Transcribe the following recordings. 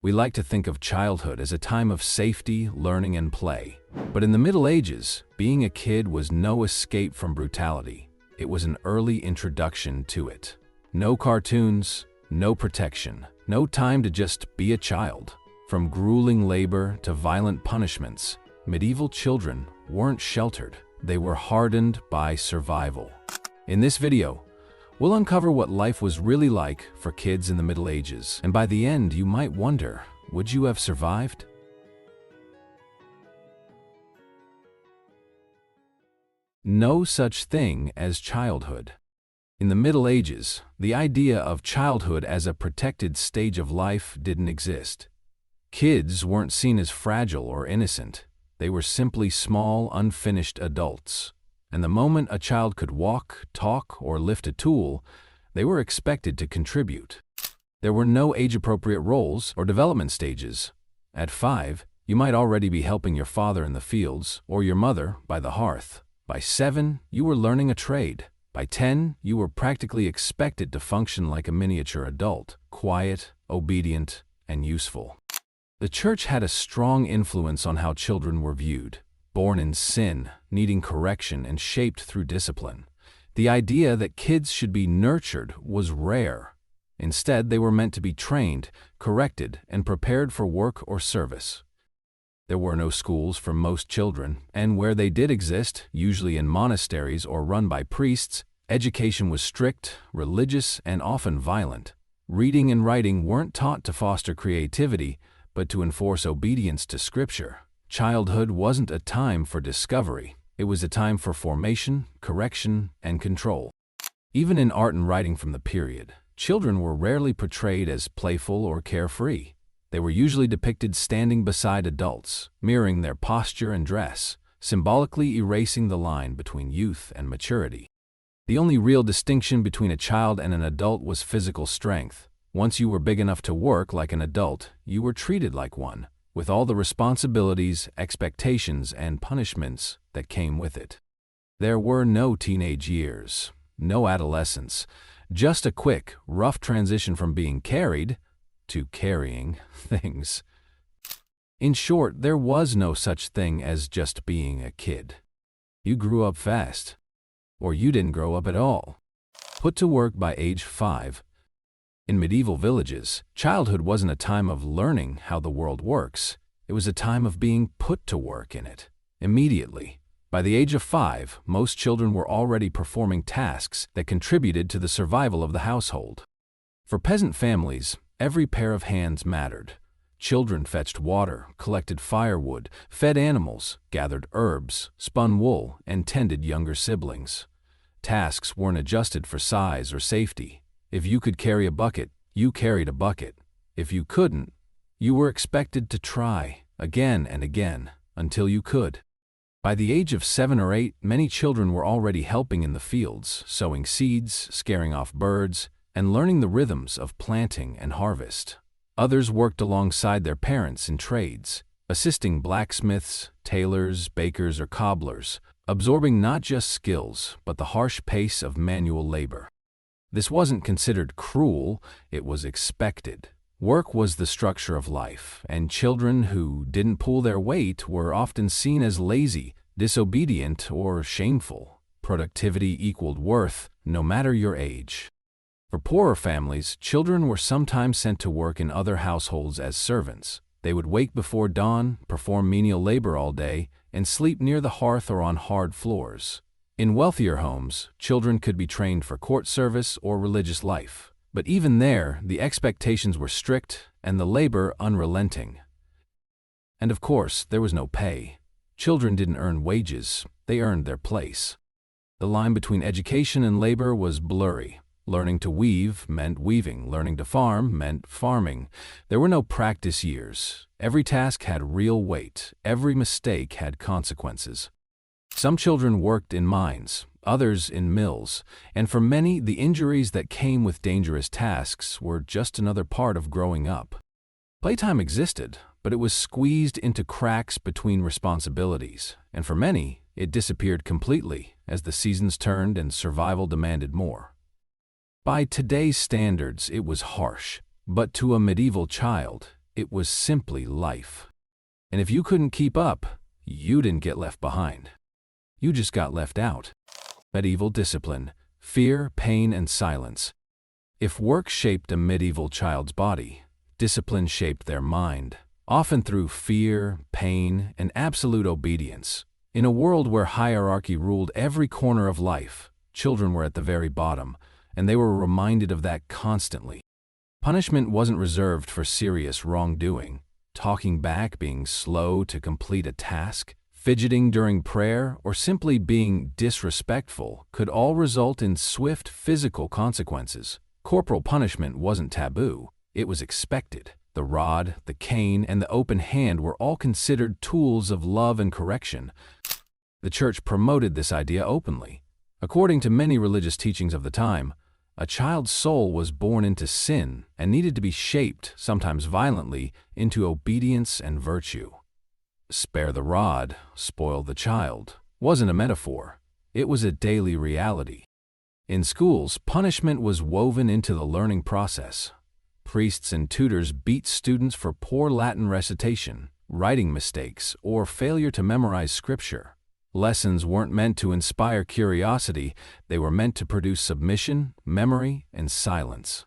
We like to think of childhood as a time of safety, learning, and play. But in the Middle Ages, being a kid was no escape from brutality. It was an early introduction to it. No cartoons, no protection, no time to just be a child. From grueling labor to violent punishments, medieval children weren't sheltered. They were hardened by survival. In this video, we'll uncover what life was really like for kids in the Middle Ages, and by the end you might wonder, would you have survived? No such thing as childhood. In the Middle Ages, the idea of childhood as a protected stage of life didn't exist. Kids weren't seen as fragile or innocent. They were simply small, unfinished adults. And the moment a child could walk, talk, or lift a tool, they were expected to contribute. There were no age-appropriate roles or development stages. At 5, you might already be helping your father in the fields or your mother by the hearth. By 7, you were learning a trade. By 10, you were practically expected to function like a miniature adult, quiet, obedient, and useful. The church had a strong influence on how children were viewed. Born in sin, needing correction and shaped through discipline. The idea that kids should be nurtured was rare. Instead, they were meant to be trained, corrected, and prepared for work or service. There were no schools for most children, and where they did exist, usually in monasteries or run by priests, education was strict, religious, and often violent. Reading and writing weren't taught to foster creativity, but to enforce obedience to Scripture. Childhood wasn't a time for discovery. It was a time for formation, correction, and control. Even in art and writing from the period, children were rarely portrayed as playful or carefree. They were usually depicted standing beside adults, mirroring their posture and dress, symbolically erasing the line between youth and maturity. The only real distinction between a child and an adult was physical strength. Once you were big enough to work like an adult, you were treated like one, with all the responsibilities, expectations, and punishments that came with it. There were no teenage years, no adolescence, just a quick, rough transition from being carried to carrying things. In short, there was no such thing as just being a kid. You grew up fast, or you didn't grow up at all. Put to work by age 5. In medieval villages, childhood wasn't a time of learning how the world works. It was a time of being put to work in it, immediately. By the age of 5, most children were already performing tasks that contributed to the survival of the household. For peasant families, every pair of hands mattered. Children fetched water, collected firewood, fed animals, gathered herbs, spun wool, and tended younger siblings. Tasks weren't adjusted for size or safety. If you could carry a bucket, you carried a bucket. If you couldn't, you were expected to try again and again until you could. By the age of 7 or 8, many children were already helping in the fields, sowing seeds, scaring off birds, and learning the rhythms of planting and harvest. Others worked alongside their parents in trades, assisting blacksmiths, tailors, bakers, or cobblers, absorbing not just skills, but the harsh pace of manual labor. This wasn't considered cruel, it was expected. Work was the structure of life, and children who didn't pull their weight were often seen as lazy, disobedient, or shameful. Productivity equaled worth, no matter your age. For poorer families, children were sometimes sent to work in other households as servants. They would wake before dawn, perform menial labor all day, and sleep near the hearth or on hard floors. In wealthier homes, children could be trained for court service or religious life. But even there, the expectations were strict and the labor unrelenting. And of course, there was no pay. Children didn't earn wages, they earned their place. The line between education and labor was blurry. Learning to weave meant weaving, learning to farm meant farming. There were no practice years. Every task had real weight, every mistake had consequences. Some children worked in mines, others in mills, and for many, the injuries that came with dangerous tasks were just another part of growing up. Playtime existed, but it was squeezed into cracks between responsibilities, and for many, it disappeared completely as the seasons turned and survival demanded more. By today's standards, it was harsh, but to a medieval child, It was simply life. And if you couldn't keep up, you didn't get left behind. You just got left out. Medieval discipline: fear, pain, and silence. If work shaped a medieval child's body, discipline shaped their mind, often through fear, pain, and absolute obedience. In a world where hierarchy ruled every corner of life, children were at the very bottom, and they were reminded of that constantly. Punishment wasn't reserved for serious wrongdoing. Talking back, being slow to complete a task, fidgeting during prayer, or simply being disrespectful could all result in swift physical consequences. Corporal punishment wasn't taboo, it was expected. The rod, the cane, and the open hand were all considered tools of love and correction. The church promoted this idea openly. According to many religious teachings of the time, a child's soul was born into sin and needed to be shaped, sometimes violently, into obedience and virtue. Spare the rod, spoil the child wasn't a metaphor, it was a daily reality. In schools, punishment was woven into the learning process. Priests and tutors beat students for poor Latin recitation, writing mistakes, or failure to memorize scripture. Lessons weren't meant to inspire curiosity, they were meant to produce submission, memory, and silence.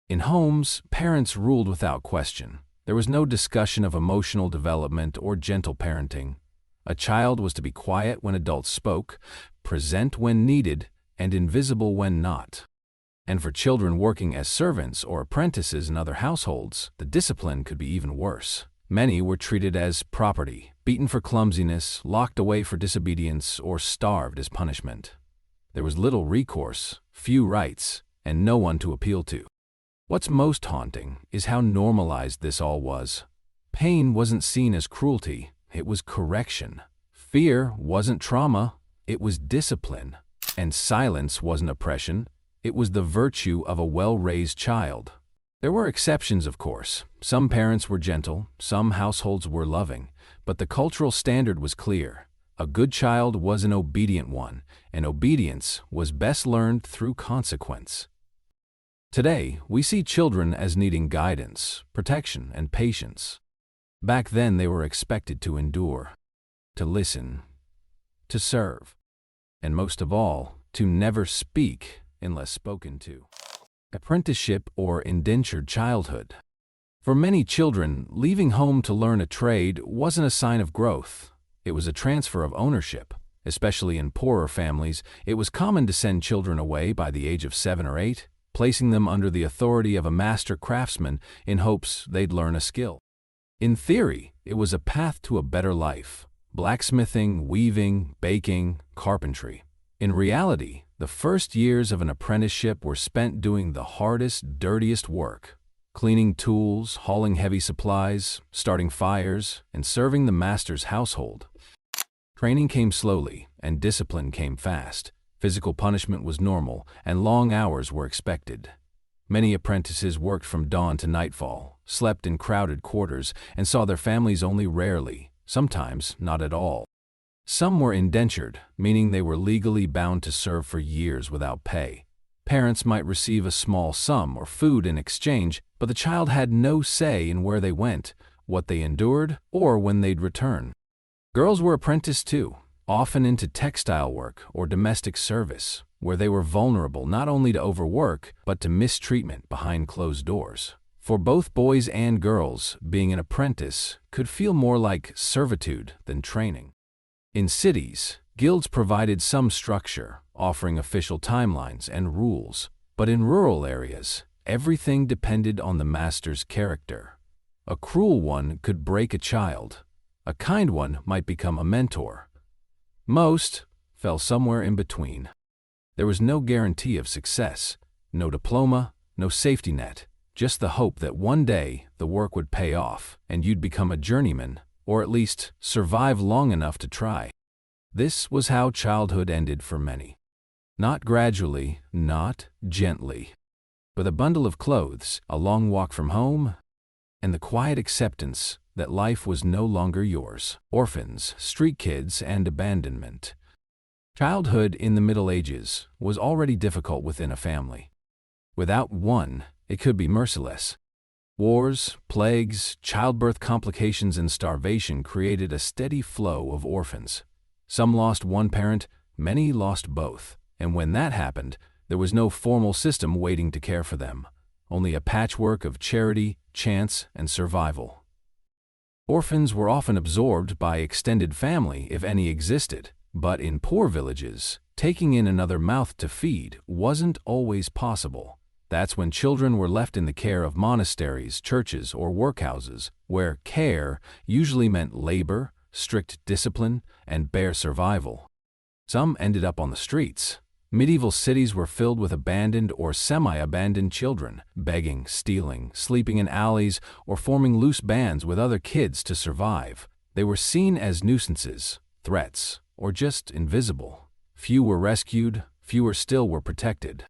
In homes, parents ruled without question. There was no discussion of emotional development or gentle parenting. A child was to be quiet when adults spoke, present when needed, and invisible when not. And for children working as servants or apprentices in other households, the discipline could be even worse. Many were treated as property, beaten for clumsiness, locked away for disobedience, or starved as punishment. There was little recourse, few rights, and no one to appeal to. What's most haunting is how normalized this all was. Pain wasn't seen as cruelty, it was correction. Fear wasn't trauma, it was discipline. And silence wasn't oppression, it was the virtue of a well-raised child. There were exceptions, of course. Some parents were gentle, some households were loving, but the cultural standard was clear. A good child was an obedient one, and obedience was best learned through consequence. Today, we see children as needing guidance, protection, and patience. Back then, they were expected to endure, to listen, to serve, and most of all, to never speak unless spoken to. Apprenticeship or indentured childhood. For many children, leaving home to learn a trade wasn't a sign of growth. It was a transfer of ownership. Especially in poorer families, it was common to send children away by the age of 7 or 8, placing them under the authority of a master craftsman in hopes they'd learn a skill. In theory, it was a path to a better life: blacksmithing, weaving, baking, carpentry. In reality, the first years of an apprenticeship were spent doing the hardest, dirtiest work: cleaning tools, hauling heavy supplies, starting fires, and serving the master's household. Training came slowly, and discipline came fast. Physical punishment was normal, and long hours were expected. Many apprentices worked from dawn to nightfall, slept in crowded quarters, and saw their families only rarely, sometimes not at all. Some were indentured, meaning they were legally bound to serve for years without pay. Parents might receive a small sum or food in exchange, but the child had no say in where they went, what they endured, or when they'd return. Girls were apprenticed too, often into textile work or domestic service, where they were vulnerable not only to overwork, but to mistreatment behind closed doors. For both boys and girls, being an apprentice could feel more like servitude than training. In cities, guilds provided some structure, offering official timelines and rules, but in rural areas, everything depended on the master's character. A cruel one could break a child. A kind one might become a mentor. Most fell somewhere in between. There was no guarantee of success, no diploma, no safety net, just the hope that one day the work would pay off and you'd become a journeyman, or at least survive long enough to try. This was how childhood ended for many. Not gradually, not gently. With a bundle of clothes, a long walk from home, and the quiet acceptance that life was no longer yours. Orphans, street kids, and abandonment. Childhood in the Middle Ages was already difficult within a family. Without one, it could be merciless. Wars, plagues, childbirth complications, and starvation created a steady flow of orphans. Some lost one parent, many lost both, and when that happened, there was no formal system waiting to care for them, only a patchwork of charity, chance, and survival. Orphans were often absorbed by extended family if any existed, but in poor villages, taking in another mouth to feed wasn't always possible. That's when children were left in the care of monasteries, churches, or workhouses, where care usually meant labor, strict discipline, and bare survival. Some ended up on the streets. Medieval cities were filled with abandoned or semi-abandoned children, begging, stealing, sleeping in alleys, or forming loose bands with other kids to survive. They were seen as nuisances, threats, or just invisible. Few were rescued, fewer still were protected.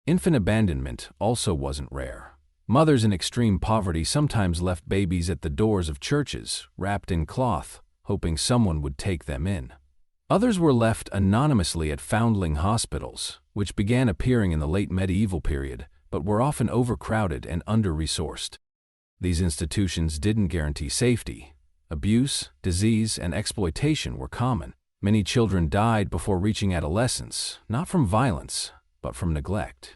Infant abandonment also wasn't rare. Mothers in extreme poverty sometimes left babies at the doors of churches, wrapped in cloth, hoping someone would take them in. Others were left anonymously at foundling hospitals, which began appearing in the late medieval period, but were often overcrowded and under-resourced. These institutions didn't guarantee safety. Abuse, disease, and exploitation were common. Many children died before reaching adolescence, not from violence, but from neglect.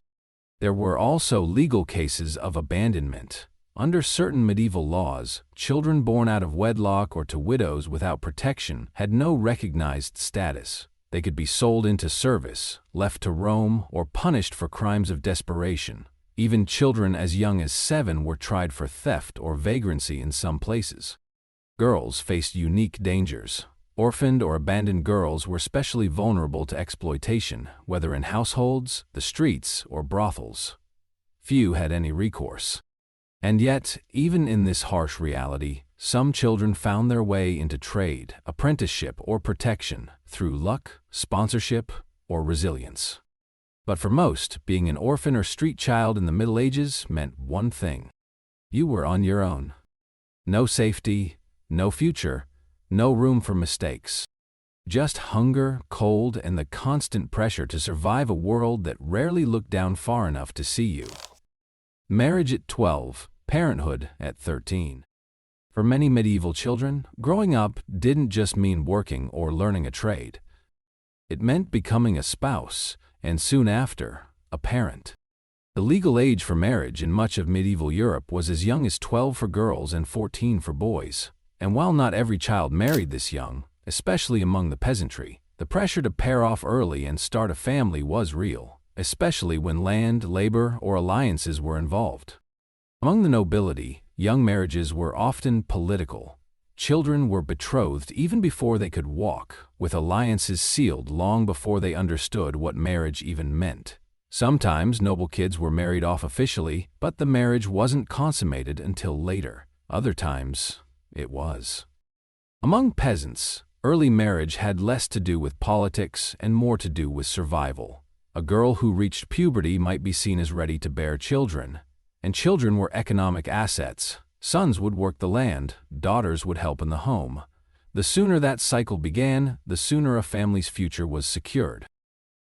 There were also legal cases of abandonment. Under certain medieval laws, children born out of wedlock or to widows without protection had no recognized status. They could be sold into service, left to roam, or punished for crimes of desperation. Even children as young as 7 were tried for theft or vagrancy in some places. Girls faced unique dangers. Orphaned or abandoned girls were especially vulnerable to exploitation, whether in households, the streets, or brothels. Few had any recourse. And yet, even in this harsh reality, some children found their way into trade, apprenticeship, or protection through luck, sponsorship, or resilience. But for most, being an orphan or street child in the Middle Ages meant one thing: you were on your own. No safety, no future, no room for mistakes. Just hunger, cold, and the constant pressure to survive a world that rarely looked down far enough to see you. Marriage at 12. Parenthood at 13. For many medieval children, growing up didn't just mean working or learning a trade. It meant becoming a spouse, and soon after, a parent. The legal age for marriage in much of medieval Europe was as young as 12 for girls and 14 for boys. And while not every child married this young, especially among the peasantry, the pressure to pair off early and start a family was real, especially when land, labor, or alliances were involved. Among the nobility, young marriages were often political. Children were betrothed even before they could walk, with alliances sealed long before they understood what marriage even meant. Sometimes noble kids were married off officially, but the marriage wasn't consummated until later. Other times, it was. Among peasants, early marriage had less to do with politics and more to do with survival. A girl who reached puberty might be seen as ready to bear children. And children were economic assets. Sons would work the land, daughters would help in the home. The sooner that cycle began, the sooner a family's future was secured.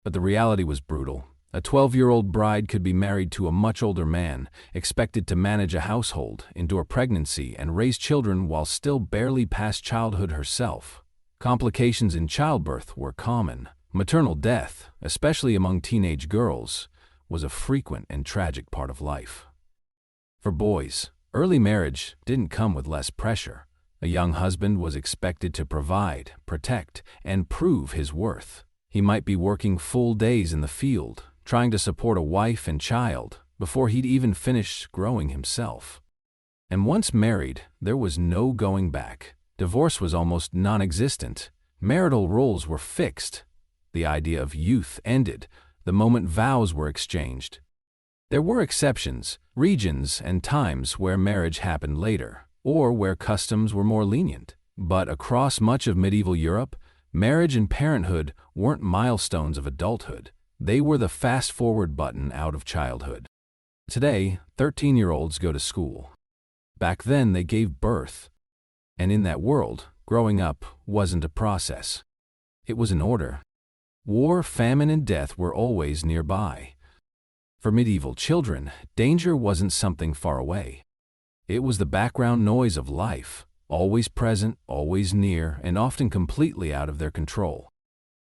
But the reality was brutal. A 12-year-old bride could be married to a much older man, expected to manage a household, endure pregnancy, and raise children while still barely past childhood herself. Complications in childbirth were common. Maternal death, especially among teenage girls, was a frequent and tragic part of life. For boys, early marriage didn't come with less pressure. A young husband was expected to provide, protect, and prove his worth. He might be working full days in the field, trying to support a wife and child, before he'd even finished growing himself. And once married, there was no going back. Divorce was almost non-existent. Marital roles were fixed. The idea of youth ended the moment vows were exchanged. There were exceptions, regions, and times where marriage happened later, or where customs were more lenient. But across much of medieval Europe, marriage and parenthood weren't milestones of adulthood. They were the fast-forward button out of childhood. Today, 13-year-olds go to school. Back then, they gave birth. And in that world, growing up wasn't a process. It was an order. War, famine, and death were always nearby. For medieval children, danger wasn't something far away. It was the background noise of life, always present, always near, and often completely out of their control.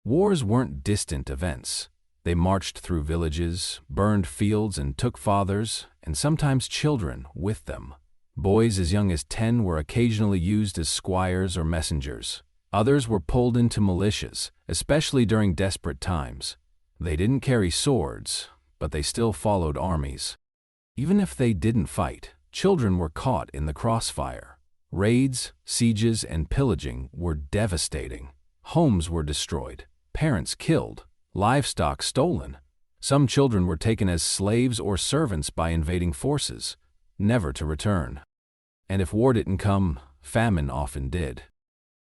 Wars weren't distant events. They marched through villages, burned fields, and took fathers, and sometimes children, with them. Boys as young as 10 were occasionally used as squires or messengers. Others were pulled into militias, especially during desperate times. They didn't carry swords, but they still followed armies. Even if they didn't fight, children were caught in the crossfire. Raids, sieges, and pillaging were devastating. Homes were destroyed, parents killed, livestock stolen. Some children were taken as slaves or servants by invading forces, never to return. And if war didn't come, famine often did.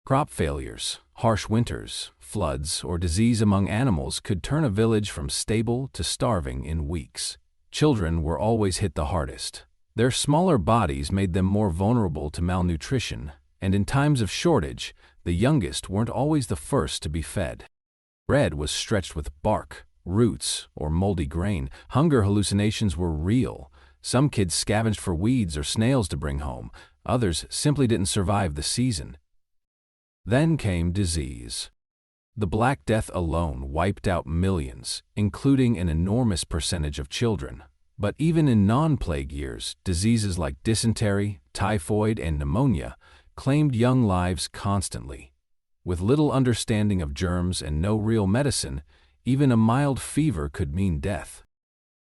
Crop failures, harsh winters, floods, or disease among animals could turn a village from stable to starving in weeks. Children were always hit the hardest. Their smaller bodies made them more vulnerable to malnutrition, and in times of shortage, the youngest weren't always the first to be fed. Bread was stretched with bark, roots, or moldy grain. Hunger hallucinations were real. Some kids scavenged for weeds or snails to bring home. Others simply didn't survive the season. Then came disease. The Black Death alone wiped out millions, including an enormous percentage of children. But even in non-plague years, diseases like dysentery, typhoid, and pneumonia claimed young lives constantly. With little understanding of germs and no real medicine, even a mild fever could mean death.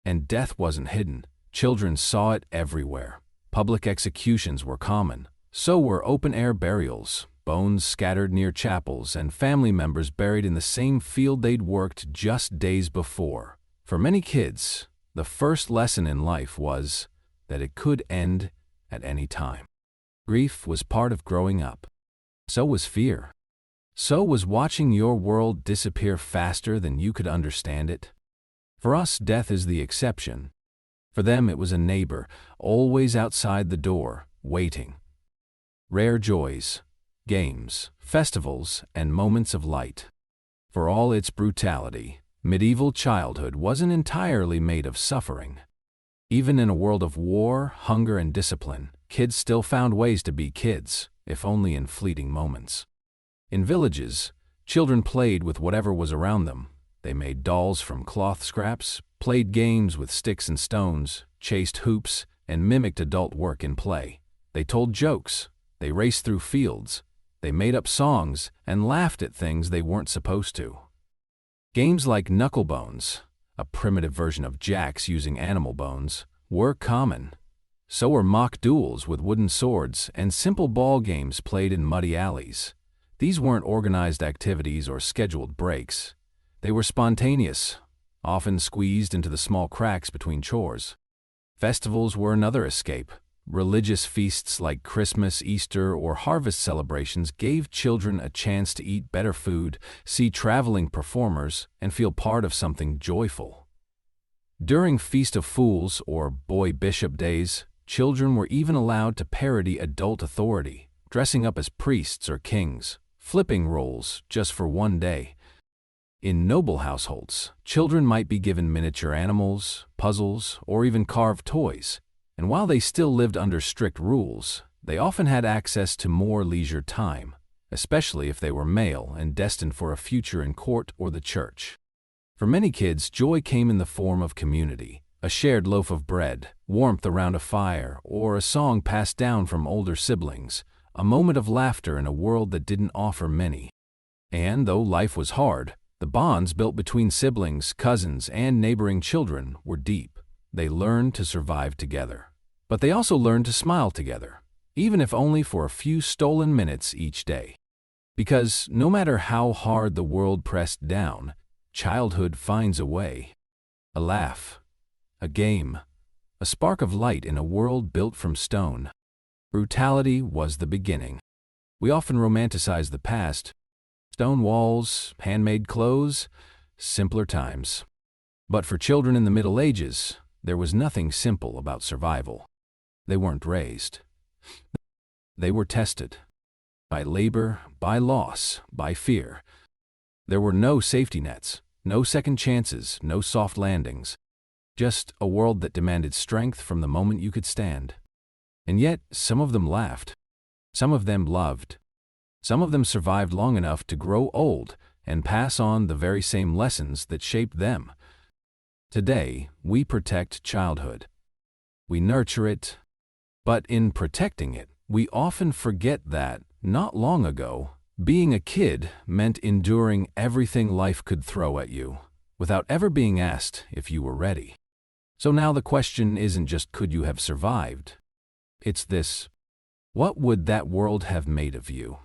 And death wasn't hidden. Children saw it everywhere. Public executions were common. So were open-air burials, bones scattered near chapels, and family members buried in the same field they'd worked just days before. For many kids, the first lesson in life was that it could end at any time. Grief was part of growing up. So was fear. So was watching your world disappear faster than you could understand it. For us, death is the exception. For them, it was a neighbor, always outside the door, waiting. Rare joys, games, festivals, and moments of light. For all its brutality, medieval childhood wasn't entirely made of suffering. Even in a world of war, hunger, and discipline, kids still found ways to be kids, if only in fleeting moments. In villages, children played with whatever was around them. They made dolls from cloth scraps, played games with sticks and stones, chased hoops, and mimicked adult work in play. They told jokes, they raced through fields, they made up songs, and laughed at things they weren't supposed to. Games like knucklebones, a primitive version of jacks using animal bones, were common. So were mock duels with wooden swords and simple ball games played in muddy alleys. These weren't organized activities or scheduled breaks. They were spontaneous, often squeezed into the small cracks between chores. Festivals were another escape. Religious feasts like Christmas, Easter, or harvest celebrations gave children a chance to eat better food, see traveling performers, and feel part of something joyful. During Feast of Fools or Boy Bishop days, children were even allowed to parody adult authority, dressing up as priests or kings, flipping roles just for one day. In noble households, children might be given miniature animals, puzzles, or even carved toys. And while they still lived under strict rules, they often had access to more leisure time, especially if they were male and destined for a future in court or the church. For many kids, joy came in the form of community, a shared loaf of bread, warmth around a fire, or a song passed down from older siblings, a moment of laughter in a world that didn't offer many. And though life was hard, the bonds built between siblings, cousins, and neighboring children were deep. They learned to survive together. But they also learned to smile together, even if only for a few stolen minutes each day. Because no matter how hard the world pressed down, childhood finds a way. A laugh, a game, a spark of light in a world built from stone. Brutality was the beginning. We often romanticize the past. Stone walls, handmade clothes, simpler times. But for children in the Middle Ages, there was nothing simple about survival. They weren't raised. They were tested. By labor, by loss, by fear. There were no safety nets, no second chances, no soft landings. Just a world that demanded strength from the moment you could stand. And yet, some of them laughed. Some of them loved. Some of them survived long enough to grow old and pass on the very same lessons that shaped them. Today, we protect childhood. We nurture it. But in protecting it, we often forget that, not long ago, being a kid meant enduring everything life could throw at you, without ever being asked if you were ready. So now the question isn't just could you have survived? It's this: what would that world have made of you?